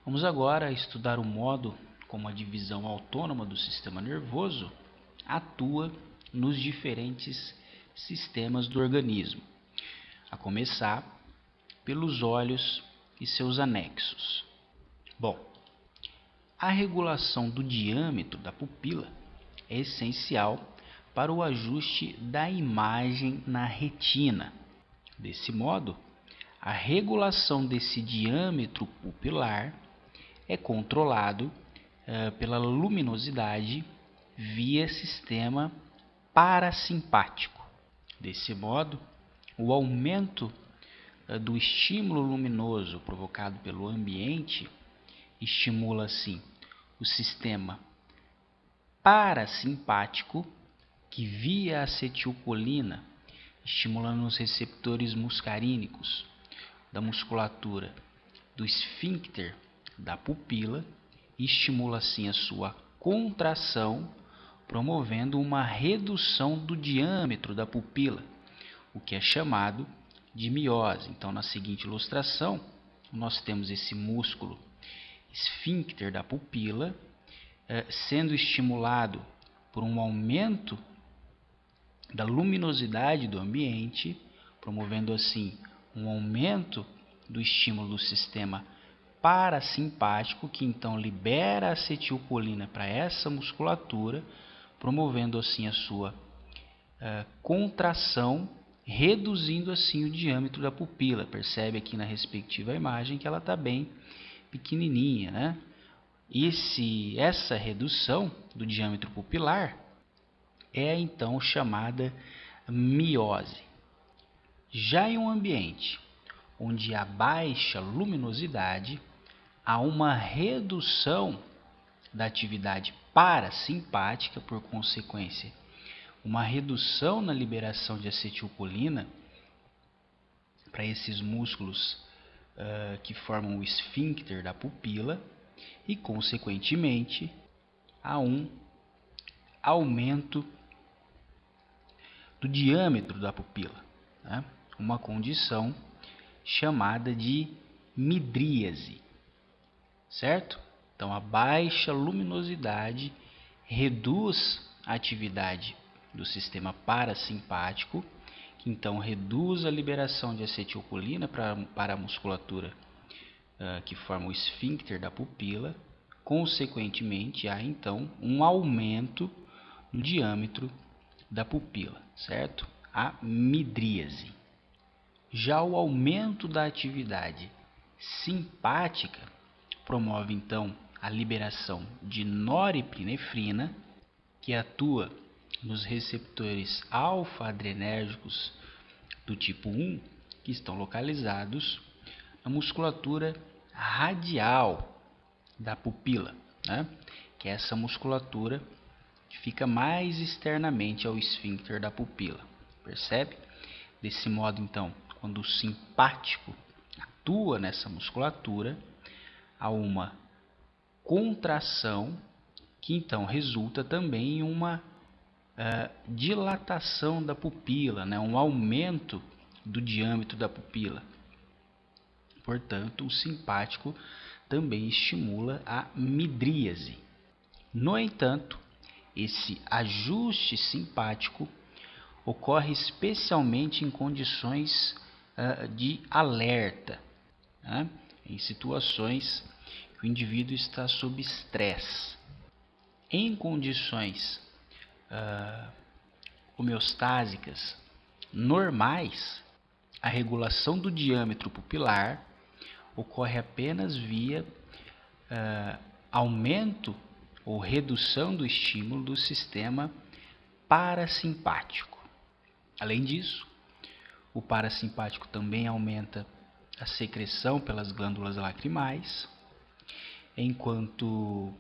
Vamos agora estudar o modo como a divisão autônoma do sistema nervoso atua nos diferentes sistemas do organismo, a começar pelos olhos e seus anexos. Bom, a regulação do diâmetro da pupila é essencial para o ajuste da imagem na retina. Desse modo, a regulação desse diâmetro pupilar é controlado pela luminosidade via sistema parasimpático. Desse modo, o aumento do estímulo luminoso provocado pelo ambiente estimula assim o sistema parasimpático, que via acetilcolina, estimulando os receptores muscarínicos da musculatura do esfíncter da pupila, estimula assim a sua contração, promovendo uma redução do diâmetro da pupila, o que é chamado de miose. Então, na seguinte ilustração, nós temos esse músculo esfíncter da pupila sendo estimulado por um aumento da luminosidade do ambiente, promovendo assim um aumento do estímulo do sistema parasimpático, que então libera acetilcolina para essa musculatura, promovendo assim a sua contração, reduzindo assim o diâmetro da pupila. Percebe aqui na respectiva imagem que ela está bem pequenininha, né? Essa redução do diâmetro pupilar é então chamada miose. Já em um ambiente onde há baixa luminosidade, há uma redução da atividade parasimpática, por consequência, uma redução na liberação de acetilcolina para esses músculos que formam o esfíncter da pupila e, consequentemente, há um aumento do diâmetro da pupila, né? Uma condição chamada de midríase, certo? Então, a baixa luminosidade reduz a atividade do sistema parasimpático, que então reduz a liberação de acetilcolina para a musculatura que forma o esfíncter da pupila. Consequentemente, há então um aumento no diâmetro da pupila, certo? A midríase. Já o aumento da atividade simpática promove então a liberação de norepinefrina, que atua nos receptores alfa-adrenérgicos do tipo 1, que estão localizados na musculatura radial da pupila, né? Que é essa musculatura que fica mais externamente ao esfíncter da pupila. Percebe? Desse modo, então, quando o simpático atua nessa musculatura, há uma contração que então resulta também em uma dilatação da pupila, né? Um aumento do diâmetro da pupila. Portanto, o simpático também estimula a midríase. No entanto, esse ajuste simpático ocorre especialmente em condições de alerta, né? Em situações que o indivíduo está sob estresse. Em condições homeostásicas normais, a regulação do diâmetro pupilar ocorre apenas via aumento ou redução do estímulo do sistema parasimpático. Além disso, o parasimpático também aumenta a secreção pelas glândulas lacrimais, enquanto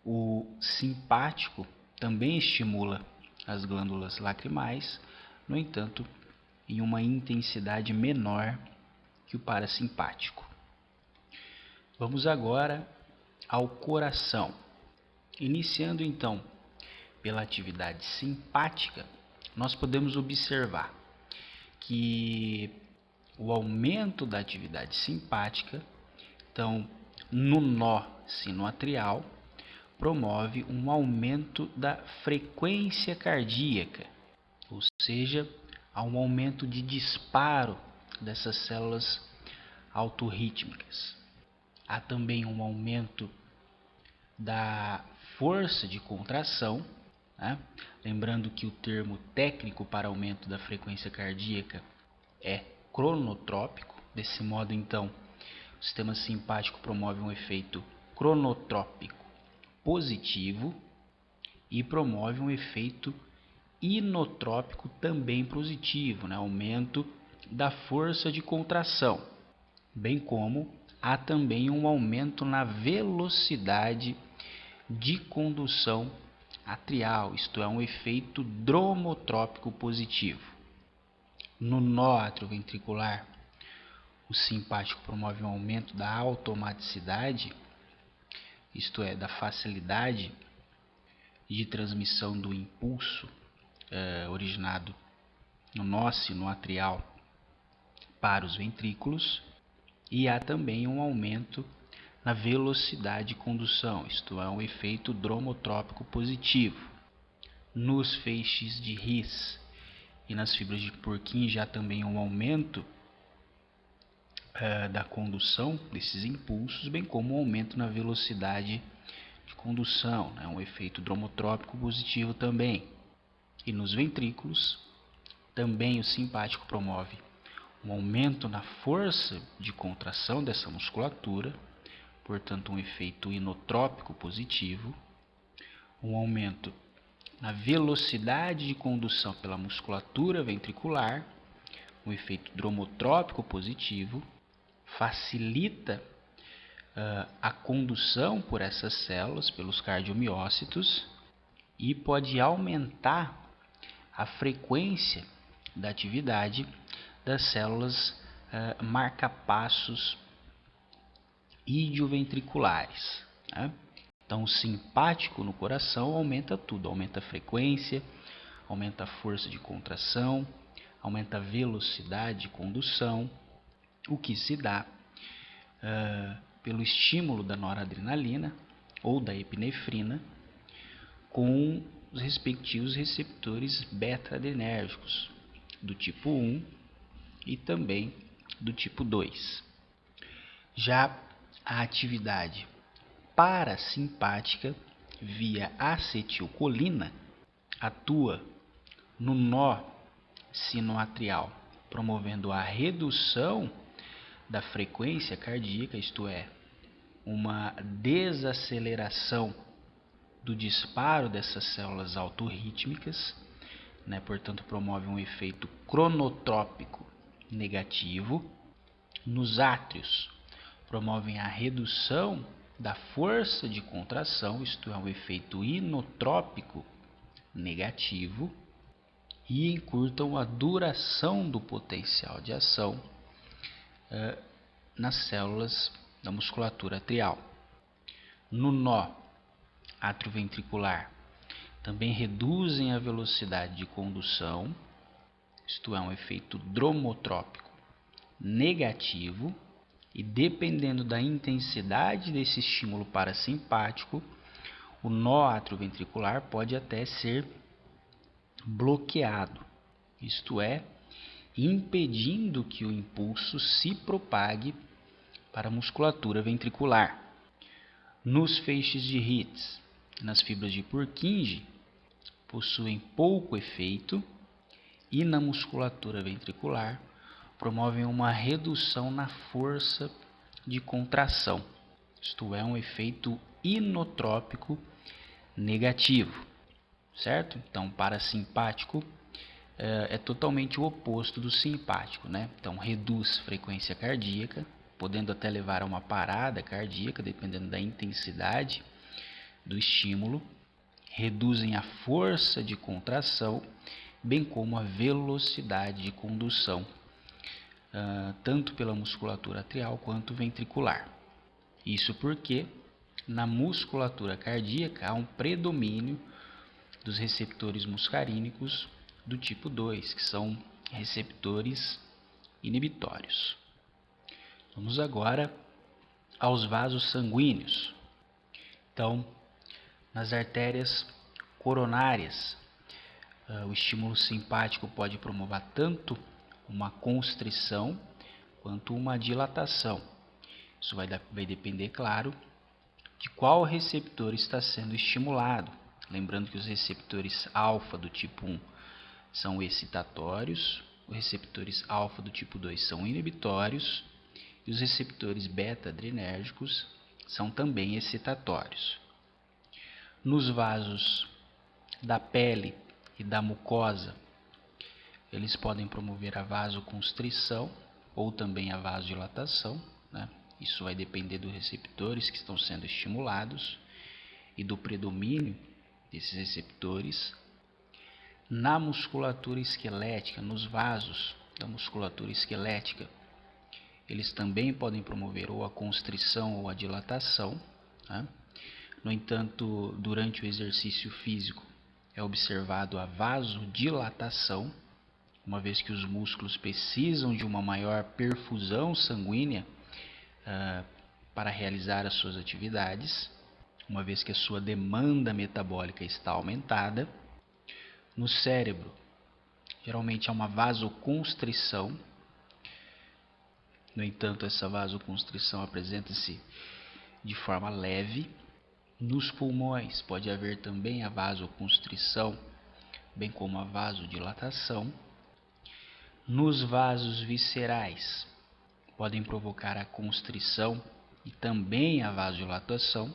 o simpático também estimula as glândulas lacrimais, no entanto, em uma intensidade menor que o parasimpático. Vamos agora ao coração. Iniciando então pela atividade simpática, nós podemos observar que o aumento da atividade simpática então no nó sinoatrial, promove um aumento da frequência cardíaca, ou seja, há um aumento de disparo dessas células autorrítmicas. Há também um aumento da força de contração, né? Lembrando que o termo técnico para aumento da frequência cardíaca é cronotrópico. Desse modo, então, o sistema simpático promove um efeito cronotrópico positivo e promove um efeito inotrópico também positivo, né? Aumento da força de contração, bem como há também um aumento na velocidade de condução atrial, isto é, um efeito dromotrópico positivo. No nó atrioventricular, o simpático promove um aumento da automaticidade, isto é, da facilidade de transmissão do impulso originado no nó sinoatrial para os ventrículos, e há também um aumento na velocidade de condução, isto é, um efeito dromotrópico positivo. Nos feixes de His e nas fibras de Purkinje há também um aumento da condução desses impulsos, bem como um aumento na velocidade de condução, né? Um efeito dromotrópico positivo também. E nos ventrículos, também o simpático promove um aumento na força de contração dessa musculatura, portanto um efeito inotrópico positivo, um aumento na velocidade de condução pela musculatura ventricular, um efeito dromotrópico positivo, facilita a condução por essas células, pelos cardiomiócitos, e pode aumentar a frequência da atividade das células marcapassos idioventriculares, né? Então, o simpático no coração aumenta tudo, aumenta a frequência, aumenta a força de contração, aumenta a velocidade de condução, o que se dá pelo estímulo da noradrenalina ou da epinefrina com os respectivos receptores beta-adrenérgicos do tipo 1 e também do tipo 2. Já a atividade parasimpática via acetilcolina atua no nó sinoatrial, promovendo a redução da frequência cardíaca, isto é, uma desaceleração do disparo dessas células autorrítmicas, né? Portanto, promove um efeito cronotrópico negativo. Nos átrios, promovem a redução da força de contração, isto é, um efeito inotrópico negativo, e encurtam a duração do potencial de ação nas células da musculatura atrial. No nó atrioventricular, também reduzem a velocidade de condução, isto é, um efeito dromotrópico negativo, e dependendo da intensidade desse estímulo parasimpático, o nó atrioventricular pode até ser bloqueado, isto é, impedindo que o impulso se propague para a musculatura ventricular. Nos feixes de His e nas fibras de Purkinje possuem pouco efeito, e na musculatura ventricular promovem uma redução na força de contração, isto é, um efeito inotrópico negativo, certo? Então, parasimpático é totalmente o oposto do simpático, né? Então, reduz frequência cardíaca, podendo até levar a uma parada cardíaca, dependendo da intensidade do estímulo, reduzem a força de contração, bem como a velocidade de condução, tanto pela musculatura atrial quanto ventricular. Isso porque na musculatura cardíaca há um predomínio dos receptores muscarínicos do tipo 2, que são receptores inibitórios. Vamos agora aos vasos sanguíneos. Então, nas artérias coronárias, o estímulo simpático pode promover tanto uma constrição quanto uma dilatação. Isso vai depender, claro, de qual receptor está sendo estimulado. Lembrando que os receptores alfa do tipo 1 são excitatórios, os receptores alfa do tipo 2 são inibitórios e os receptores beta-adrenérgicos são também excitatórios. Nos vasos da pele e da mucosa, eles podem promover a vasoconstrição ou também a vasodilatação, né? Isso vai depender dos receptores que estão sendo estimulados e do predomínio desses receptores. Na musculatura esquelética, nos vasos da musculatura esquelética, eles também podem promover ou a constrição ou a dilatação, né? No entanto, durante o exercício físico é observado a vasodilatação, uma vez que os músculos precisam de uma maior perfusão sanguínea para realizar as suas atividades, uma vez que a sua demanda metabólica está aumentada. No cérebro, geralmente há uma vasoconstrição. No entanto, essa vasoconstrição apresenta-se de forma leve. Nos pulmões pode haver também a vasoconstrição, bem como a vasodilatação. Nos vasos viscerais podem provocar a constrição e também a vasodilatação.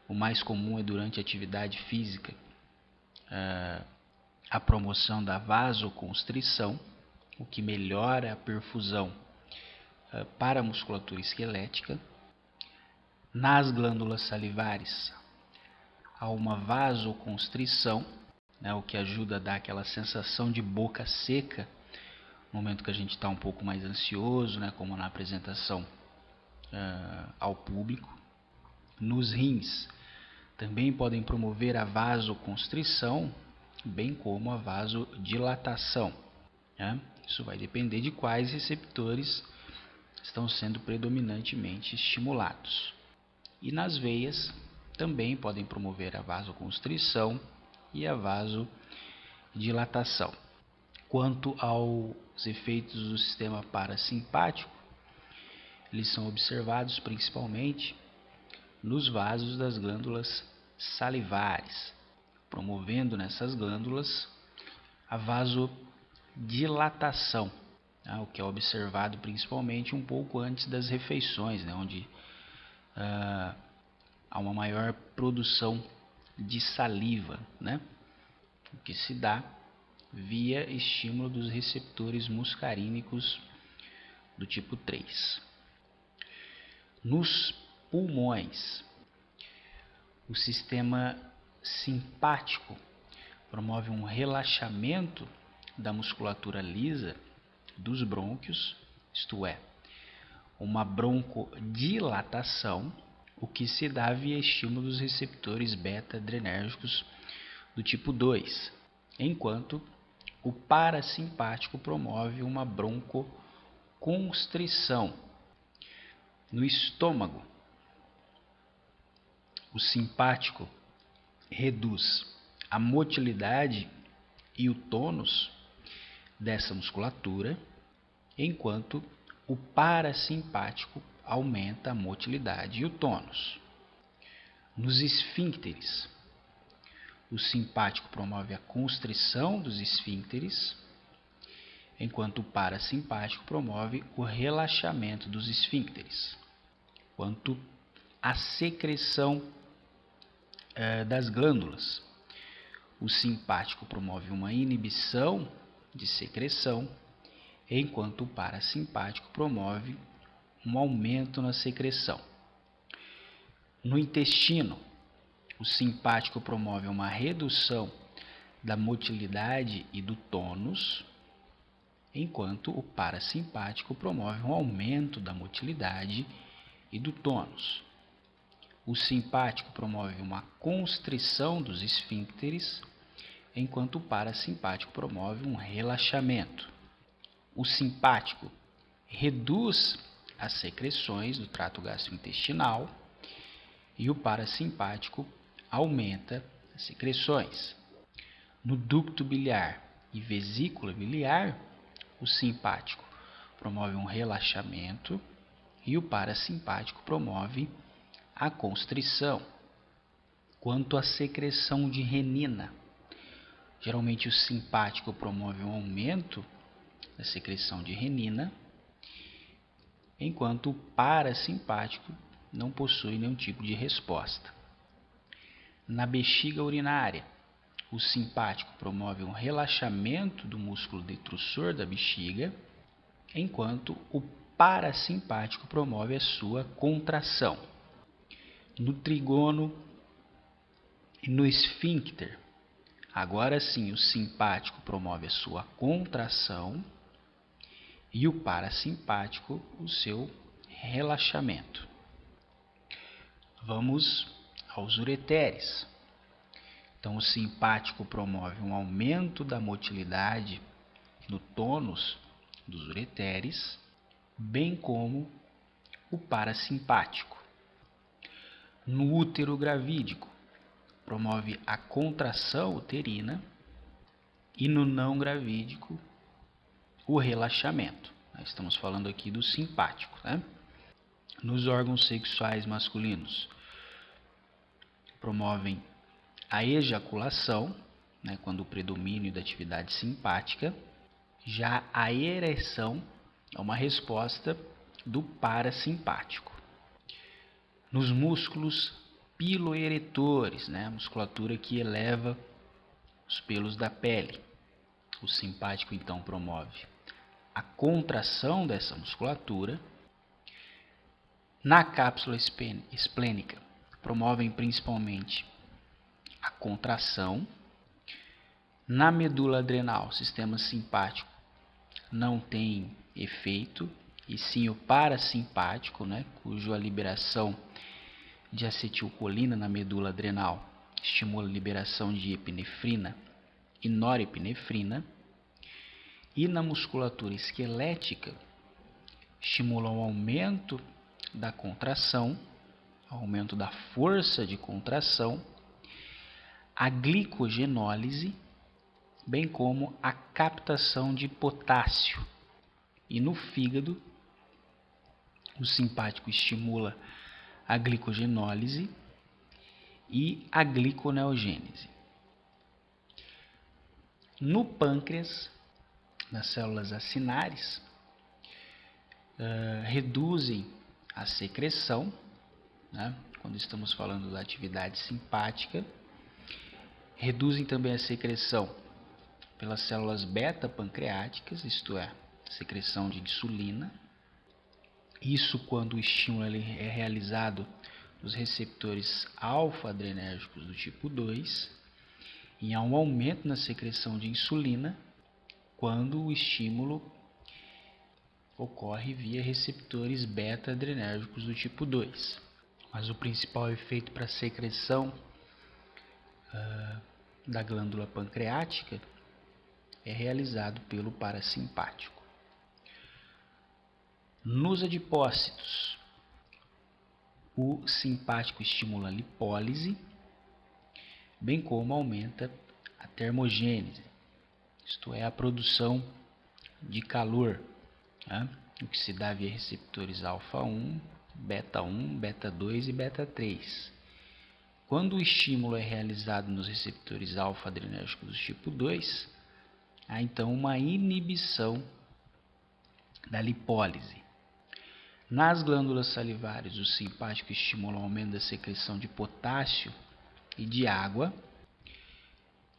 O mais comum é durante a atividade física a promoção da vasoconstrição, o que melhora a perfusão para a musculatura esquelética. Nas glândulas salivares há uma vasoconstrição, né, o que ajuda a dar aquela sensação de boca seca no momento que a gente está um pouco mais ansioso, né, como na apresentação ao público. Nos rins também podem promover a vasoconstrição, bem como a vasodilatação, né? Isso vai depender de quais receptores estão sendo predominantemente estimulados. E nas veias também podem promover a vasoconstrição e a vasodilatação. Quanto aos efeitos do sistema parasimpático, eles são observados principalmente nos vasos das glândulas salivares, promovendo nessas glândulas a vasodilatação, o que é observado principalmente um pouco antes das refeições, né, onde há uma maior produção de saliva, né, o que se dá via estímulo dos receptores muscarínicos do tipo 3. Nos pulmões, o sistema simpático promove um relaxamento da musculatura lisa dos brônquios, isto é, uma broncodilatação, o que se dá via estímulo dos receptores beta-adrenérgicos do tipo 2, enquanto o parasimpático promove uma broncoconstrição. No estômago, o simpático reduz a motilidade e o tônus dessa musculatura, enquanto o parasimpático aumenta a motilidade e o tônus. Nos esfíncteres, o simpático promove a constrição dos esfíncteres, enquanto o parasimpático promove o relaxamento dos esfíncteres. Quanto à secreção das glândulas, o simpático promove uma inibição de secreção, enquanto o parasimpático promove um aumento na secreção. No intestino, o simpático promove uma redução da motilidade e do tônus, enquanto o parasimpático promove um aumento da motilidade e do tônus. O simpático promove uma constrição dos esfíncteres, enquanto o parasimpático promove um relaxamento. O simpático reduz as secreções do trato gastrointestinal e o parasimpático aumenta as secreções. No ducto biliar e vesícula biliar, o simpático promove um relaxamento e o parasimpático promove a constrição. Quanto à secreção de renina, geralmente o simpático promove um aumento da secreção de renina, enquanto o parasimpático não possui nenhum tipo de resposta. Na bexiga urinária, o simpático promove um relaxamento do músculo detrusor da bexiga, enquanto o parasimpático promove a sua contração. No trigônio e no esfíncter, agora sim o simpático promove a sua contração e o parasimpático o seu relaxamento. Vamos aos ureteres. Então, o simpático promove um aumento da motilidade no tônus dos ureteres, bem como o parasimpático. No útero gravídico, promove a contração uterina e no não gravídico, o relaxamento. Estamos falando aqui do simpático, né? Nos órgãos sexuais masculinos, promovem a ejaculação, né, quando o predomínio da atividade simpática. Já a ereção é uma resposta do parasimpático. Nos músculos piloeretores, né, a musculatura que eleva os pelos da pele, o simpático então promove a contração dessa musculatura. Na cápsula esplênica, promovem principalmente a contração. Na medula adrenal, o sistema simpático não tem efeito, e sim o parasimpático, né, cuja liberação de acetilcolina na medula adrenal estimula a liberação de epinefrina e norepinefrina. E na musculatura esquelética, estimula o aumento da contração, aumento da força de contração, a glicogenólise, bem como a captação de potássio. E no fígado, o simpático estimula a glicogenólise e a gliconeogênese. No pâncreas, nas células acinares, reduzem a secreção, né, quando estamos falando da atividade simpática. Reduzem também a secreção pelas células beta-pancreáticas, isto é, secreção de insulina. Isso quando o estímulo é realizado nos receptores alfa-adrenérgicos do tipo 2, e há um aumento na secreção de insulina quando o estímulo ocorre via receptores beta-adrenérgicos do tipo 2. Mas o principal efeito para a secreção da glândula pancreática é realizado pelo parasimpático. Nos adipócitos, o simpático estimula a lipólise, bem como aumenta a termogênese, isto é, a produção de calor, né? O que se dá via receptores alfa-1, beta-1, beta-2 e beta-3. Quando o estímulo é realizado nos receptores alfa-adrenérgicos do tipo 2, há então uma inibição da lipólise. Nas glândulas salivares, o simpático estimula o aumento da secreção de potássio e de água.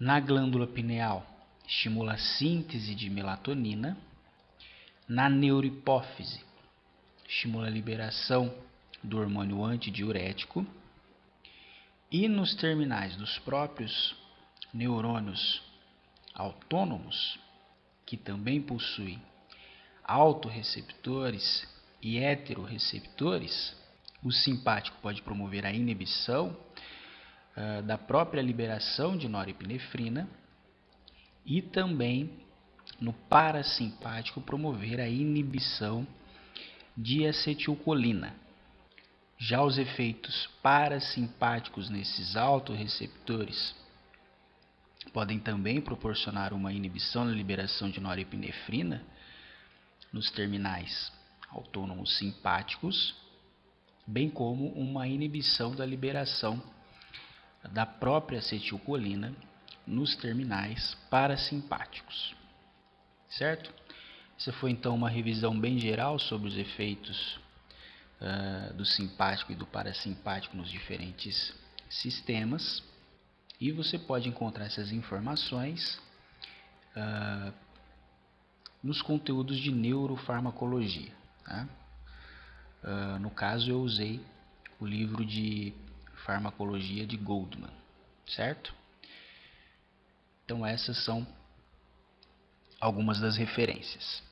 Na glândula pineal, estimula a síntese de melatonina. Na neurohipófise, estimula a liberação do hormônio antidiurético. E nos terminais dos próprios neurônios autônomos, que também possuem autorreceptores e heterorreceptores, o simpático pode promover a inibição da própria liberação de norepinefrina e também no parasimpático promover a inibição de acetilcolina. Já os efeitos parasimpáticos nesses autorreceptores podem também proporcionar uma inibição na liberação de norepinefrina nos terminais autônomos simpáticos, bem como uma inibição da liberação da própria acetilcolina nos terminais parasimpáticos, certo? Essa foi então uma revisão bem geral sobre os efeitos do simpático e do parasimpático nos diferentes sistemas, e você pode encontrar essas informações nos conteúdos de neurofarmacologia, tá? No caso eu usei o livro de farmacologia de Goldman, certo? Então essas são algumas das referências.